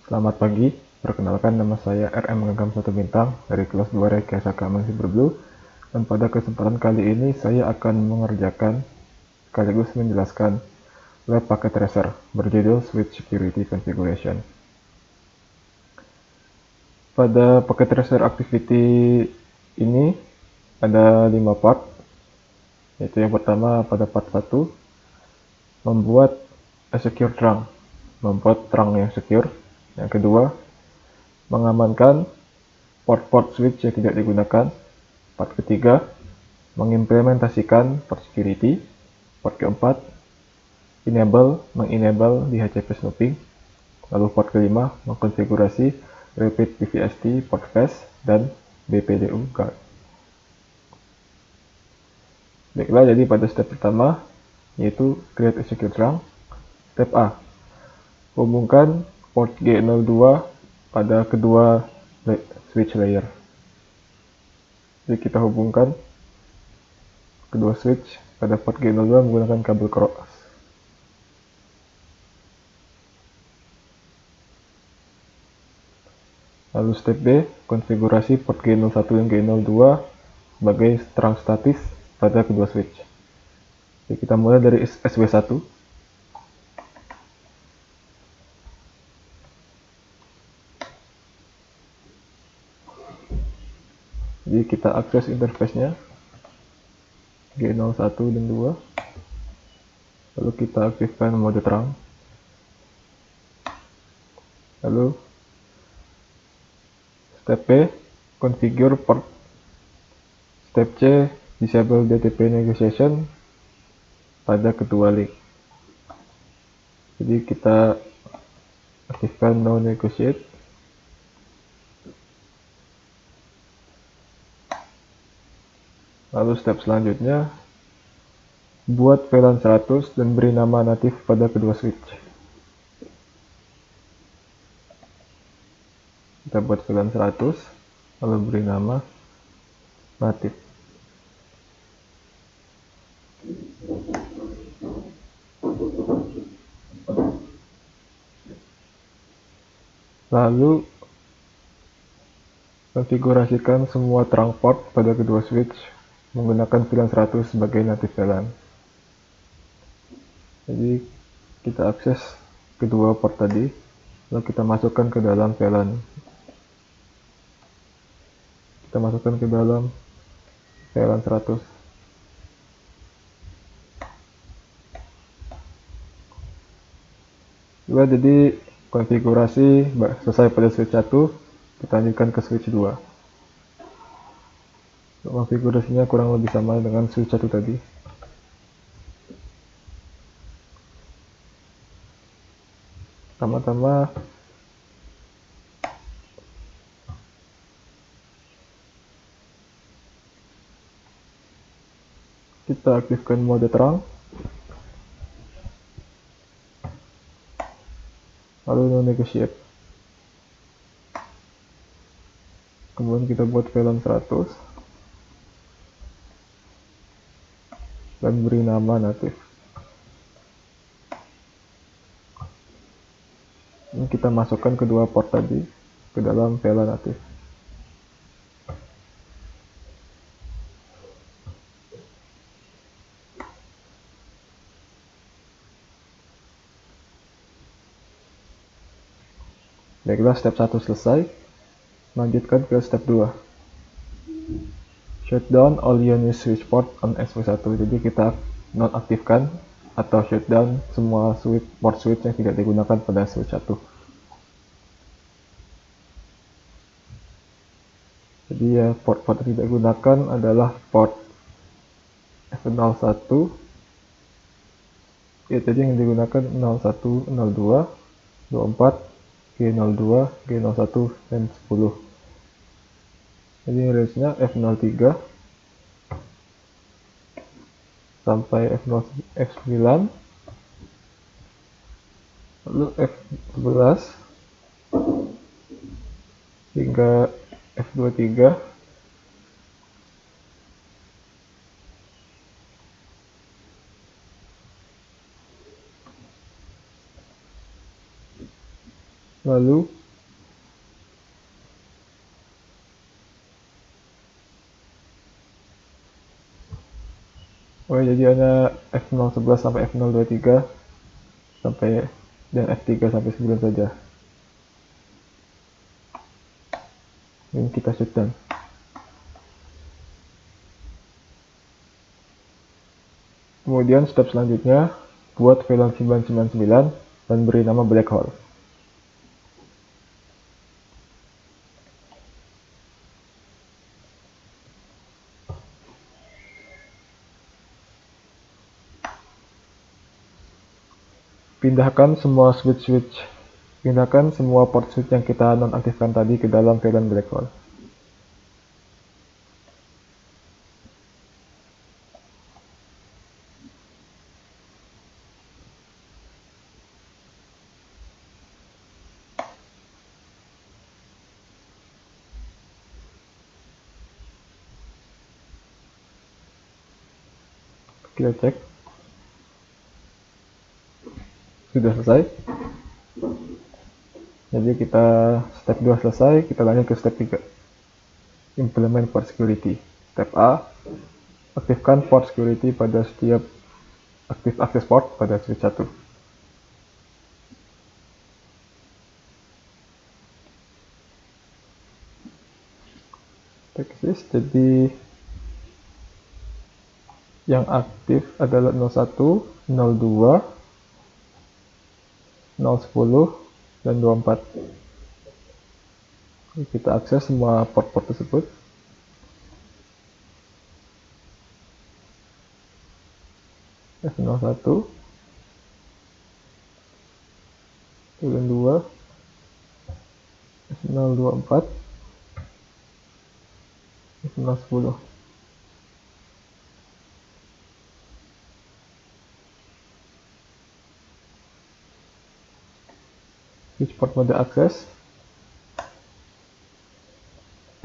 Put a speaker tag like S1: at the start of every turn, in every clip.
S1: Selamat pagi, perkenalkan nama saya RM Genggam 1 Bintang dari kelas 2 Rekayasa Keamanan Cyberblue, dan pada kesempatan kali ini saya akan mengerjakan sekaligus menjelaskan lab packet tracer berjudul Switch Security Configuration. Pada packet tracer activity ini ada 5 part, yaitu yang pertama pada part 1 membuat a secure trunk, membuat trunk yang secure. Yang kedua, mengamankan port-port switch yang tidak digunakan. Part ketiga, mengimplementasikan port security. Part keempat, mengenable DHCP snooping. Lalu part kelima, mengkonfigurasi Rapid PVST, port fast, dan BPDU guard. Baiklah, jadi pada step pertama, yaitu create a secure trunk. Step A, hubungkan port G02 pada kedua switch layer. Jadi kita hubungkan kedua switch pada port G02 menggunakan kabel cross. Lalu step B, konfigurasi port G01 dan G02 sebagai trunk statis pada kedua switch. Jadi kita mulai dari SW1. Jadi kita akses interface-nya G01 dan 2. Lalu kita aktifkan mode trunk. Lalu step B, configure port. Step C, disable DTP negotiation pada kedua link. Jadi kita aktifkan no negotiate. Lalu step selanjutnya, buat VLAN 100 dan beri nama natif pada kedua switch. Kita buat VLAN 100, lalu beri nama natif. Lalu konfigurasikan semua trunk port pada kedua switch menggunakan VLAN 100 sebagai native VLAN. Jadi kita akses kedua port tadi, lalu kita masukkan ke dalam VLAN. Kita masukkan ke dalam VLAN 100. Jadi konfigurasi selesai pada switch 1, kita lanjutkan ke switch 2. Konfigurasinya kurang lebih sama dengan switch 1 tadi. Pertama-tama kita aktifkan mode trunk, lalu no negotiate. Kemudian kita buat VLAN 100 dan beri nama native. Ini kita masukkan kedua port tadi ke dalam VLAN native. Baiklah, step 1 selesai. Lanjutkan ke step 2. Shutdown all unused switch port on SW1. Jadi kita nonaktifkan atau shutdown semua port switch yang tidak digunakan pada switch 1. Jadi ya, port-port yang tidak digunakan adalah port F01. Ya, tadi yang digunakan 01, 02, 24, G02, G01, dan 10. Jadi range-nya F03 sampai F9, lalu F11 hingga F23, lalu jadi hanya F011 sampai F023 sampai dan F3 sampai 9 saja. Ini kita shutdown. Kemudian step selanjutnya, buat VLAN 999 dan beri nama black hole. Pindahkan semua port switch yang kita nonaktifkan tadi ke dalam VLAN black hole. Kita cek. Sudah selesai. Jadi kita step 2 selesai, kita lanjut ke step 3. Implement port security. Step A, aktifkan port security pada setiap aktif akses port pada switch 1. Jadi yang aktif adalah 01, 02, 010, dan 24. Kita akses semua port-port tersebut. F01, F02, F024, F010. Switch port mode akses,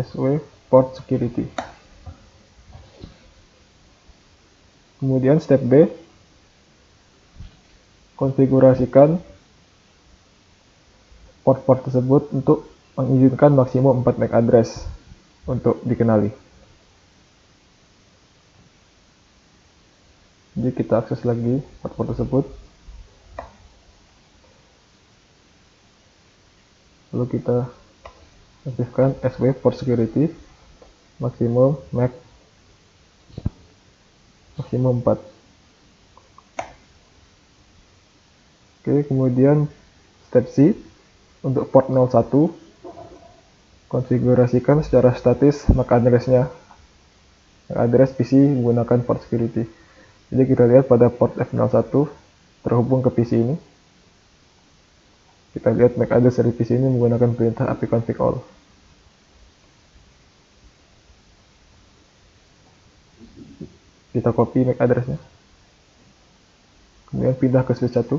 S1: SW port security. Kemudian step B, konfigurasikan port-port tersebut untuk mengizinkan maksimum 4 MAC address untuk dikenali. Jadi kita akses lagi port-port tersebut. Lalu kita aktifkan SW port security maksimum MAC maksimum 4. Oke, kemudian step C untuk port 01 konfigurasikan secara statis MAC address-nya, MAC address PC menggunakan port security. Jadi kita lihat pada port F01 terhubung ke PC ini. Kita lihat MAC address dari PC ini menggunakan perintah apconfig all. Kita copy MAC address-nya. Kemudian pindah ke switch 1.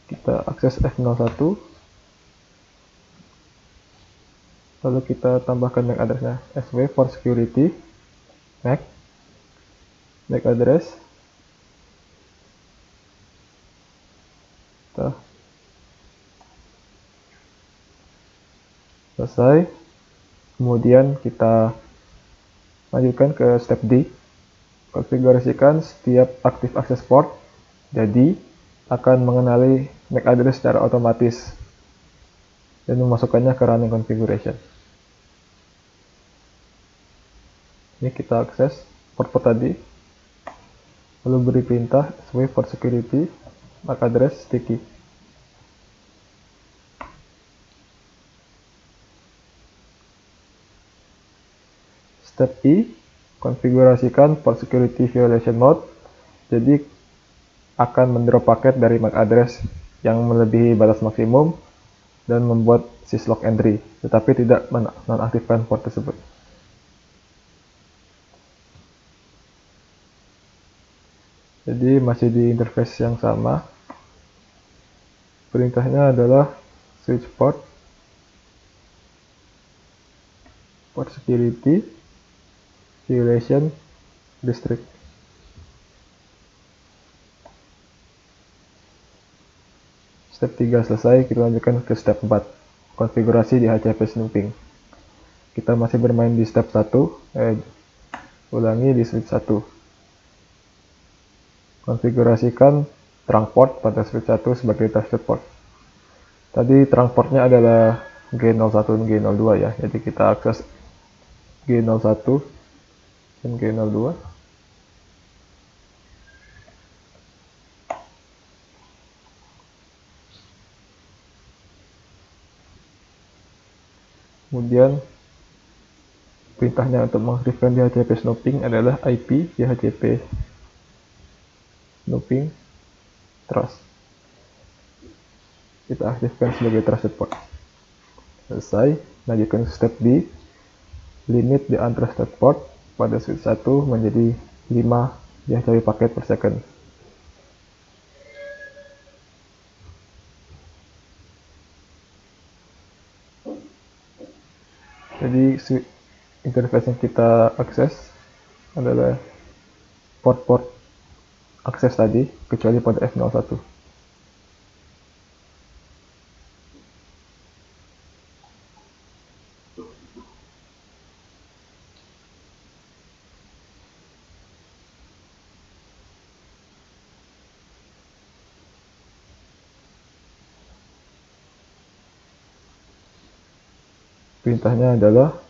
S1: Kita akses F01. Lalu kita tambahkan MAC address-nya. SW for security MAC address. Selesai. Kemudian kita lanjutkan ke step D. Konfigurasikan setiap aktif akses port. Jadi akan mengenali MAC address secara otomatis dan memasukkannya ke running configuration. Ini kita akses port-port tadi, lalu beri perintah SW for security MAC address sticky. Step E, konfigurasikan port security violation mode. Jadi akan mendrop paket dari MAC address yang melebihi batas maksimum dan membuat syslog entry, tetapi tidak menonaktifkan port tersebut. Jadi masih di interface yang sama. Perintahnya adalah switch port security violation district. Step 3 selesai, kita lanjutkan ke step 4. konfigurasi di HCP Snooping. Kita masih bermain di step 1, ulangi di switch 1. Konfigurasikan trunk port pada switch 1 sebagai trusted port. Tadi trunk portnya adalah G01 dan G02 ya, jadi kita akses G01 dan G02. Kemudian perintahnya untuk mengaktifkan DHCP Snooping adalah IP DHCP Snooping Trust. Kita aktifkan sebagai trusted port. Selesai, lanjutkan step B, limit the untrusted port pada switch 1 menjadi 5 DHCP paket per second. Jadi interface yang kita akses adalah port-port akses tadi, kecuali pada F01. Perintahnya adalah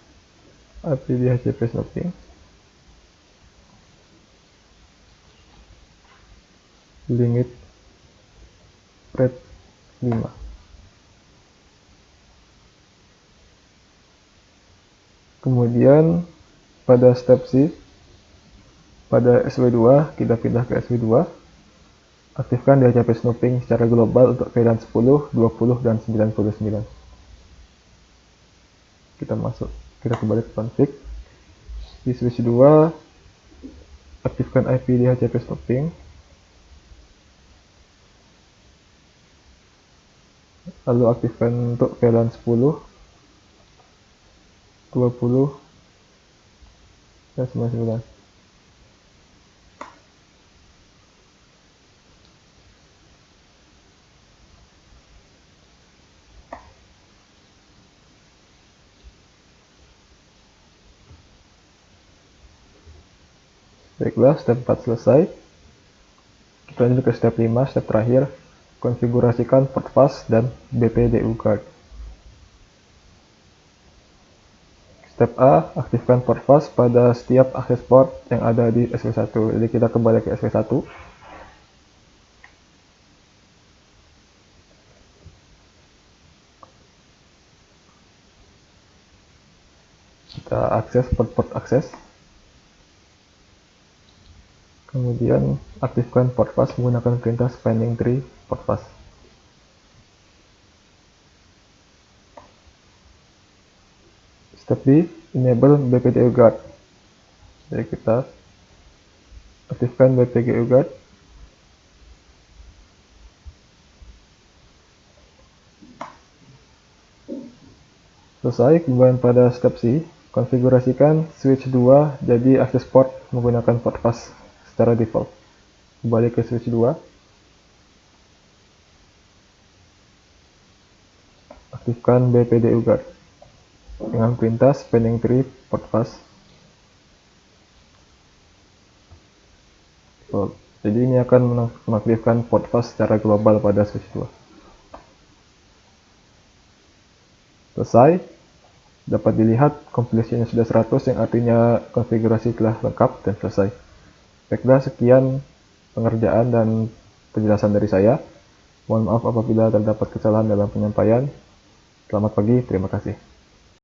S1: IP DHCP Snooping limit rate 5. Kemudian pada step C, pada SW2 kita pindah ke SW2, aktifkan DHCP Snooping secara global untuk VLAN 10, 20, dan 99. Kita kembali ke config. Di switch 2, aktifkan IP DHCP Snooping. Lalu aktifkan untuk VLAN 10, 20, dan 99. Baiklah, step 4 selesai. Kita lanjut ke step 5, step terakhir. Konfigurasikan port fast dan BPDU guard. Step A, aktifkan port fast pada setiap akses port yang ada di SW1. Jadi kita kembali ke SW1. Kita akses port akses. Kemudian aktifkan port fast menggunakan perintah spanning tree port fast. Step B, enable BPDU guard. Jadi kita aktifkan BPDU guard. Selesai, kemudian pada step C, konfigurasikan switch 2 jadi akses port menggunakan port fast secara default. Kembali ke switch 2. Aktifkan BPDU guard dengan perintah spanning tree port fast. Jadi ini akan mengaktifkan port fast secara global pada switch 2. Selesai, dapat dilihat completion-nya sudah 100, yang artinya konfigurasi telah lengkap dan selesai. Baiklah, sekian pengerjaan dan penjelasan dari saya. Mohon maaf apabila terdapat kesalahan dalam penyampaian. Selamat pagi, terima kasih.